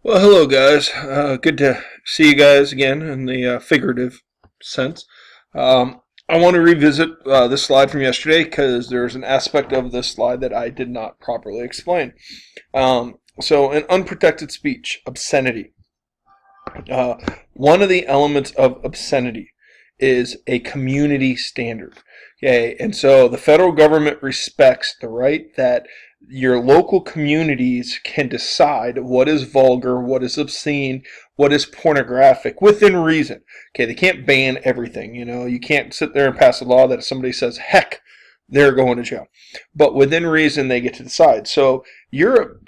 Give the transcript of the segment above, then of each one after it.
Well, hello, guys. Good to see you guys again in the figurative sense. I want to revisit this slide from yesterday because there's an aspect of this slide that I did not properly explain. So, in unprotected speech, obscenity. Uh, One of the elements of obscenity is a community standard. Okay, and so the federal government respects the right that your local communities can decide what is vulgar, what is obscene, what is pornographic within reason. Okay, they can't ban everything. You can't sit there and pass a law that if somebody says heck, they're going to jail. But within reason, they get to decide. So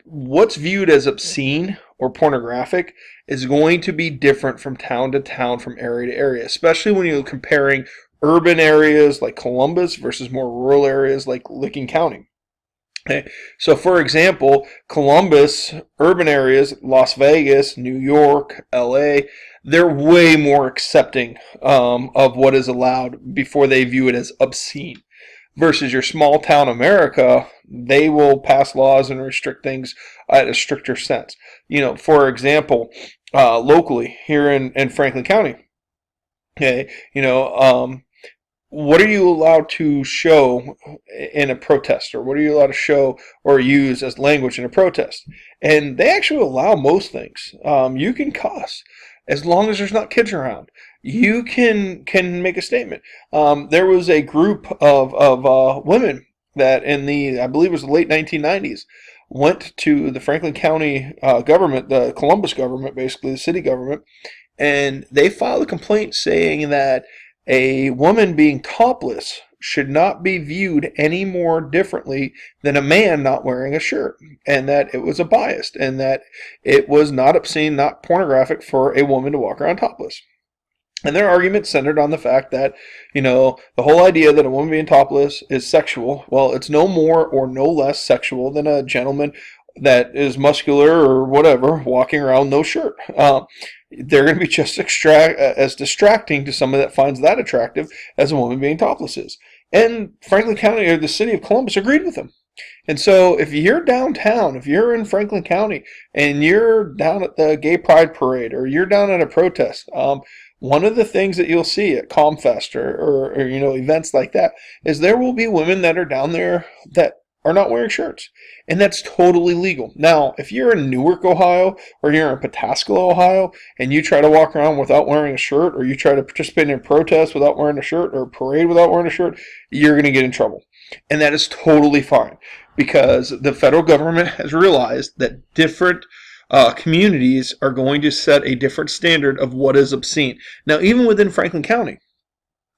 what's viewed as obscene or pornographic is going to be different from town to town, from area to area, especially when you're comparing urban areas like Columbus versus more rural areas like Licking County. Okay. So, for example, Columbus, urban areas, Las Vegas, New York, LA, they're way more accepting of what is allowed before they view it as obscene. Versus your small town America, they will pass laws and restrict things at a stricter sense. For example, locally here in Franklin County, okay, what are you allowed to show in a protest, or what are you allowed to show or use as language in a protest? And they actually allow most things. You can cuss as long as there's not kids around. You can make a statement. There was a group of women that I believe it was the late 1990s, went to the Franklin County government, the Columbus government, basically the city government, and they filed a complaint saying that a woman being topless should not be viewed any more differently than a man not wearing a shirt, and that it was a bias, and that it was not obscene, not pornographic for a woman to walk around topless. And their argument centered on the fact that, the whole idea that a woman being topless is sexual, well, it's no more or no less sexual than a gentleman that is muscular or whatever walking around no shirt. They're going to be just as distracting to someone that finds that attractive as a woman being topless is. And Franklin County, or the city of Columbus, agreed with them. And so if you're downtown, if you're in Franklin County and you're down at the Gay Pride Parade, or you're down at a protest, one of the things that you'll see at ComFest or events like that is there will be women that are down there that are not wearing shirts. And that's totally legal. Now, if you're in Newark, Ohio, or you're in Pataskala, Ohio, and you try to walk around without wearing a shirt, or you try to participate in a protest without wearing a shirt, or a parade without wearing a shirt, you're going to get in trouble. And that is totally fine, because the federal government has realized that different communities are going to set a different standard of what is obscene. Now, even within Franklin County,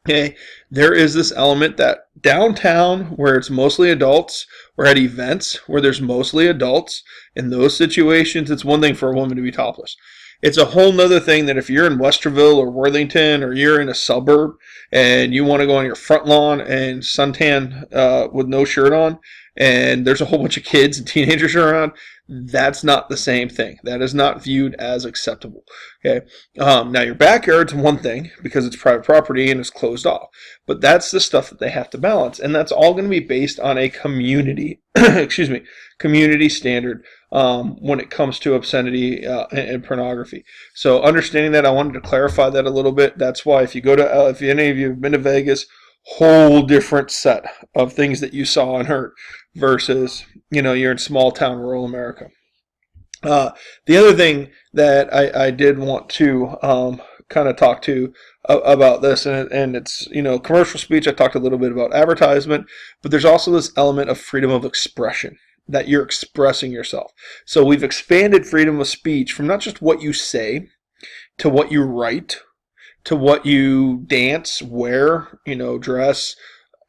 okay, there is this element that downtown, where it's mostly adults, or at events where there's mostly adults, in those situations, it's one thing for a woman to be topless. It's a whole nother thing that if you're in Westerville or Worthington, or you're in a suburb and you want to go on your front lawn and suntan with no shirt on, and there's a whole bunch of kids and teenagers around, that's not the same thing. That is not viewed as acceptable. Okay. Now your backyard's one thing because it's private property and it's closed off, but that's the stuff that they have to balance, and that's all going to be based on a community, community standard when it comes to obscenity and pornography. So understanding that, I wanted to clarify that a little bit. That's why if you go to, if any of you have been to Vegas, whole different set of things that you saw and heard versus, you're in small town rural America. The other thing that I did want to kind of talk to about this, and it's, commercial speech. I talked a little bit about advertisement, but there's also this element of freedom of expression, that you're expressing yourself. So we've expanded freedom of speech from not just what you say to what you write, to what you dance, wear, dress,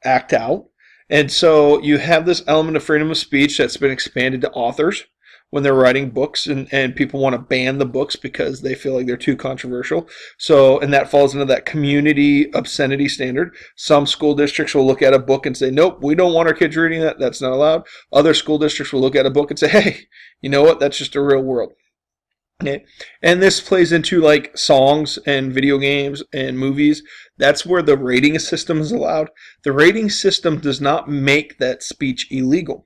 act out. And so you have this element of freedom of speech that's been expanded to authors when they're writing books, and people want to ban the books because they feel like they're too controversial. So, and that falls into that community obscenity standard. Some school districts will look at a book and say, nope, we don't want our kids reading that. That's not allowed. Other school districts will look at a book and say, hey, you know what? That's just a real world. Okay. And this plays into like songs and video games and movies. That's where the rating system is allowed. The rating system does not make that speech illegal.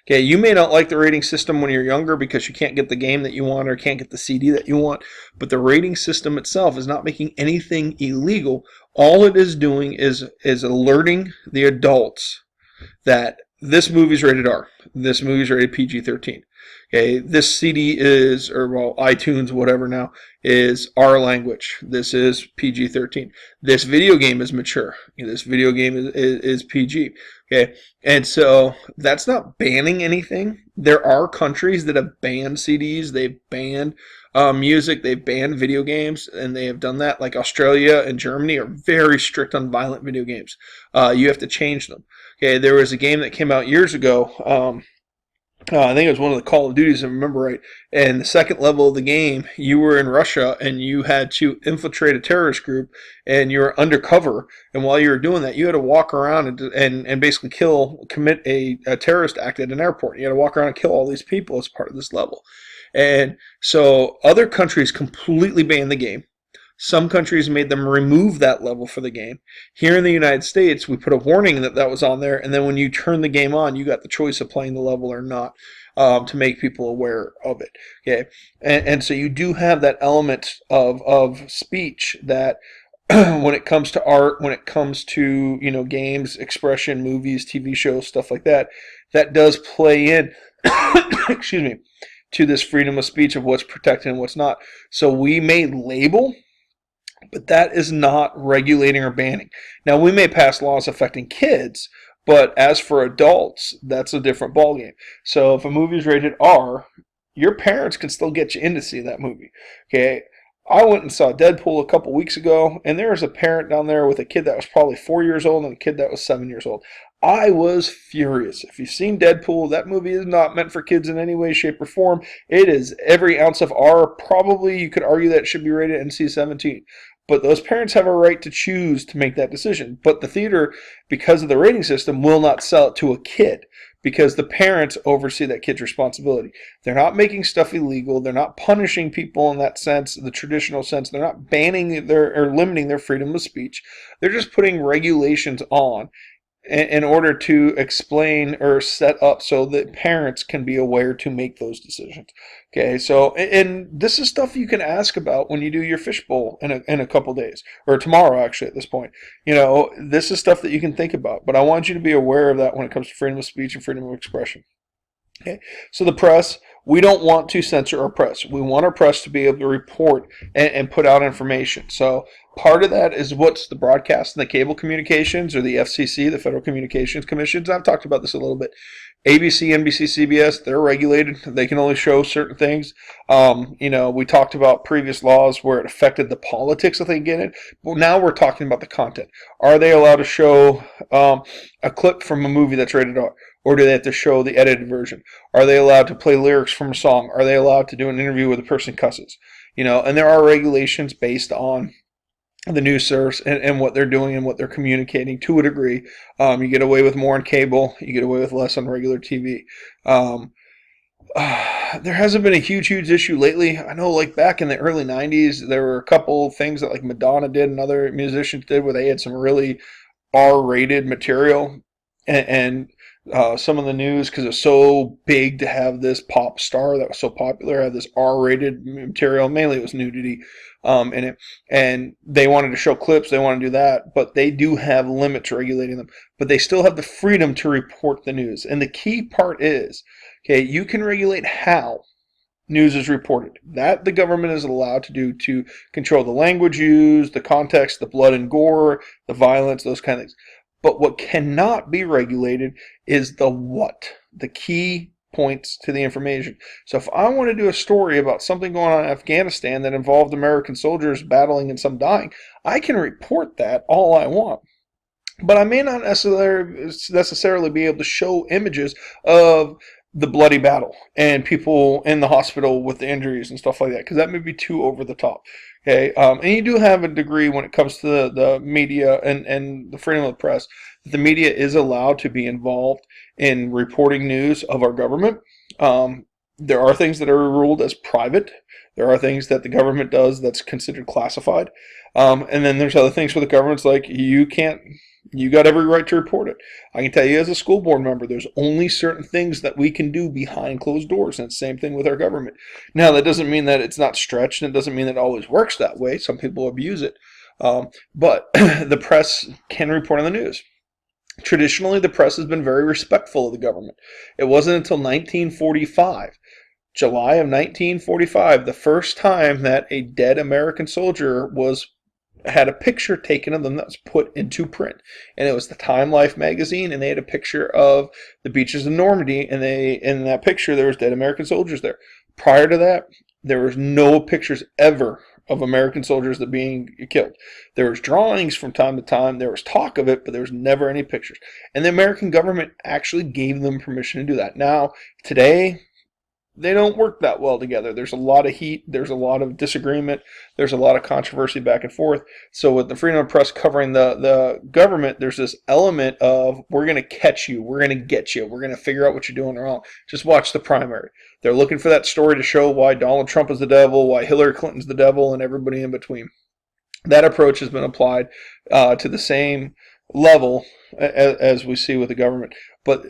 Okay, you may not like the rating system when you're younger because you can't get the game that you want or can't get the CD that you want, but the rating system itself is not making anything illegal. All it is doing is alerting the adults that this movie's rated R, this movie's rated PG-13. Okay, this CD is, or well, iTunes, whatever now, is R language. This is PG-13. This video game is mature. This video game is PG. Okay, and so that's not banning anything. There are countries that have banned CDs. They've banned music. They've banned video games, and they have done that. Like Australia and Germany are very strict on violent video games. You have to change them. Okay, there was a game that came out years ago. I think it was one of the Call of Duties, if I remember right. And the second level of the game, you were in Russia and you had to infiltrate a terrorist group, and you were undercover. And while you were doing that, you had to walk around and basically commit a terrorist act at an airport. You had to walk around and kill all these people as part of this level. And so other countries completely banned the game. Some countries made them remove that level for the game. Here in the United States, we put a warning that that was on there, and then when you turn the game on, you got the choice of playing the level or not, to make people aware of it. Okay, and so you do have that element of speech that when it comes to art, when it comes to games, expression, movies, TV shows, stuff like that, that does play in. Excuse me, to this freedom of speech of what's protected and what's not. So we may label, but that is not regulating or banning. Now, we may pass laws affecting kids, but as for adults, that's a different ballgame. So if a movie is rated R, your parents can still get you in to see that movie. Okay, I went and saw Deadpool a couple weeks ago, and there was a parent down there with a kid that was probably 4 years old and a kid that was 7 years old. I was furious. If you've seen Deadpool, that movie is not meant for kids in any way, shape, or form. It is every ounce of R. Probably you could argue that it should be rated NC-17. But those parents have a right to choose to make that decision. But the theater, because of the rating system, will not sell it to a kid because the parents oversee that kid's responsibility. They're not making stuff illegal. They're not punishing people in that sense, the traditional sense. They're not banning or limiting their freedom of speech. They're just putting regulations on in order to explain or set up so that parents can be aware to make those decisions. Okay, so, and this is stuff you can ask about when you do your fishbowl in a couple days, or tomorrow actually at this point. This is stuff that you can think about, but I want you to be aware of that when it comes to freedom of speech and freedom of expression. Okay, so the press, we don't want to censor our press. We want our press to be able to report and put out information. So part of that is what's the broadcast and the cable communications, or the FCC, the Federal Communications Commissions. I've talked about this a little bit. ABC, NBC, CBS, they're regulated. They can only show certain things. We talked about previous laws where it affected the politics that they get in. Well, now we're talking about the content. Are they allowed to show a clip from a movie that's rated R? Or do they have to show the edited version? Are they allowed to play lyrics from a song? Are they allowed to do an interview with a person cusses? And there are regulations based on the news service and what they're doing and what they're communicating to a degree. You get away with more on cable. You get away with less on regular TV. There hasn't been a huge issue lately. I know, like back in the early 90s, there were a couple things that like Madonna did and other musicians did where they had some really R-rated material. And some of the news, because it's so big to have this pop star that was so popular, have this R-rated material. Mainly it was nudity in it. And they wanted to show clips. They want to do that. But they do have limits regulating them. But they still have the freedom to report the news. And the key part is, okay, you can regulate how news is reported. That the government is allowed to do to control the language used, the context, the blood and gore, the violence, those kind of things. But what cannot be regulated is the what, the key points to the information. So if I want to do a story about something going on in Afghanistan that involved American soldiers battling and some dying, I can report that all I want. But I may not necessarily be able to show images of the bloody battle and people in the hospital with the injuries and stuff like that, because that may be too over the top. Okay, and you do have a degree when it comes to the media and the freedom of the press. The media is allowed to be involved in reporting news of our government. There are things that are ruled as private. There are things that the government does that's considered classified. And then there's other things where the government's like, you can't, you got every right to report it. I can tell you as a school board member, there's only certain things that we can do behind closed doors. And it's the same thing with our government. Now, that doesn't mean that it's not stretched, and it doesn't mean that it always works that way. Some people abuse it. But the press can report on the news. Traditionally, the press has been very respectful of the government. It wasn't until 1945, July of 1945, the first time that a dead American soldier had a picture taken of them that was put into print. And it was the Time Life magazine, and they had a picture of the beaches of Normandy, and in that picture there was dead American soldiers there. Prior to that, there was no pictures ever of American soldiers that being killed. There was drawings from time to time. There was talk of it, but there was never any pictures. And the American government actually gave them permission to do that. Now, today, they don't work that well together. There's a lot of heat. There's a lot of disagreement. There's a lot of controversy back and forth. So with the freedom of press covering the government, there's this element of, we're going to catch you. We're going to get you. We're going to figure out what you're doing wrong. Just watch the primary. They're looking for that story to show why Donald Trump is the devil, why Hillary Clinton's the devil, and everybody in between. That approach has been applied to the same level as we see with the government. But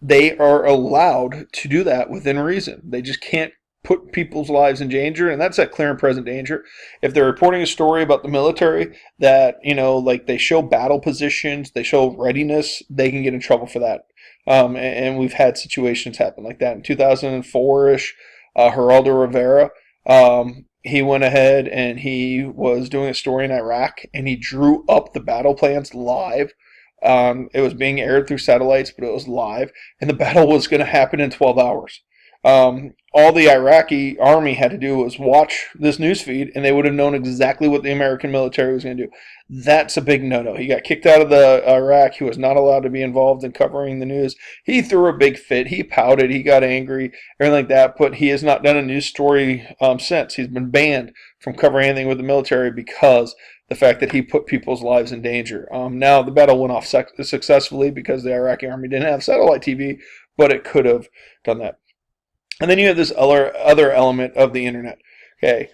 they are allowed to do that within reason. They just can't put people's lives in danger, and that's that clear and present danger. If they're reporting a story about the military that, like they show battle positions, they show readiness, they can get in trouble for that. And we've had situations happen like that. In 2004-ish, Geraldo Rivera, he went ahead and he was doing a story in Iraq, and he drew up the battle plans live. It was being aired through satellites, but it was live, and the battle was going to happen in 12 hours. All the Iraqi army had to do was watch this news feed, and they would have known exactly what the American military was going to do. That's a big no-no. He got kicked out of the Iraq. He was not allowed to be involved in covering the news. He threw a big fit. He pouted. He got angry, everything like that. But he has not done a news story since. He's been banned from covering anything with the military because the fact that he put people's lives in danger. Now, the battle went off successfully because the Iraqi army didn't have satellite TV, but it could have done that. And then you have this other element of the internet. Okay,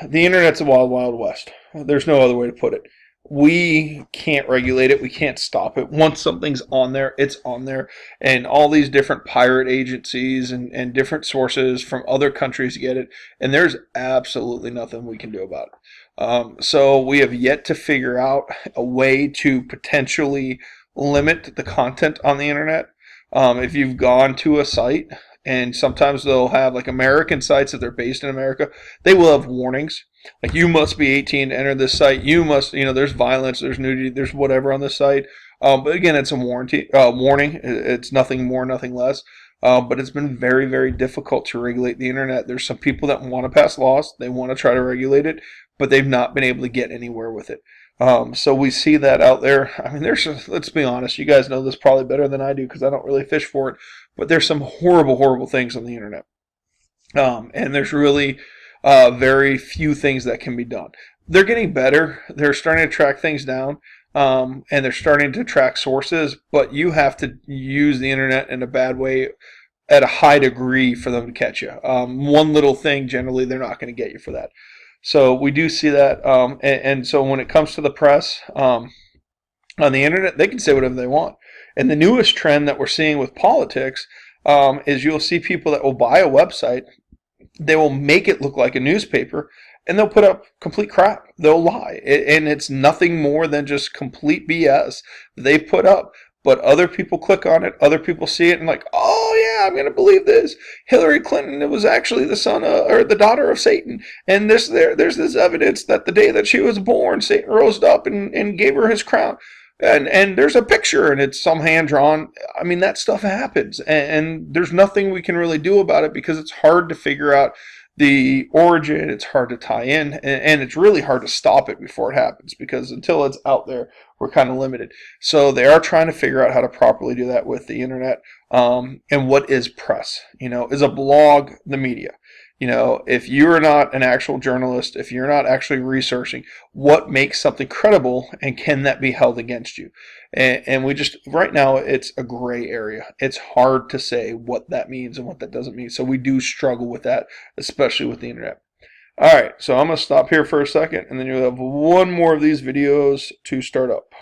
the internet's a wild, wild west. There's no other way to put it. We can't regulate it. We can't stop it. Once something's on there, it's on there. And all these different pirate agencies and different sources from other countries get it. And there's absolutely nothing we can do about it. So we have yet to figure out a way to potentially limit the content on the internet. If you've gone to a site, and sometimes they'll have like American sites that they're based in America, they will have warnings. Like, you must be 18 to enter this site. You must, there's violence, there's nudity, there's whatever on this site. But again, it's a warning. It's nothing more, nothing less. But it's been very, very difficult to regulate the internet. There's some people that want to pass laws. They want to try to regulate it, but they've not been able to get anywhere with it. So we see that out there. I mean, let's be honest. You guys know this probably better than I do because I don't really fish for it. But there's some horrible, horrible things on the internet. And there's really very few things that can be done. They're getting better. They're starting to track things down. And they're starting to track sources. But you have to use the internet in a bad way at a high degree for them to catch you. One little thing, generally, they're not going to get you for that. So we do see that. And so when it comes to the press on the internet, they can say whatever they want. And the newest trend that we're seeing with politics is you'll see people that will buy a website. They will make it look like a newspaper, and they'll put up complete crap. They'll lie. And it's nothing more than just complete BS they put up. But other people click on it, other people see it, and like, oh yeah, I'm going to believe this. Hillary Clinton, it was actually the son or the daughter of Satan. And there's this evidence that the day that she was born, Satan rose up and gave her his crown. And there's a picture, and it's some hand drawn. I mean, that stuff happens, and there's nothing we can really do about it because it's hard to figure out the origin. It's hard to tie in, and it's really hard to stop it before it happens because until it's out there, we're kind of limited. So they are trying to figure out how to properly do that with the internet. And what is press? Is a blog the media? You know, if you're not an actual journalist, if you're not actually researching what makes something credible and can that be held against you? And we just, right now, it's a gray area. It's hard to say what that means and what that doesn't mean. So we do struggle with that, especially with the internet. All right, so I'm going to stop here for a second, and then you'll have one more of these videos to start up.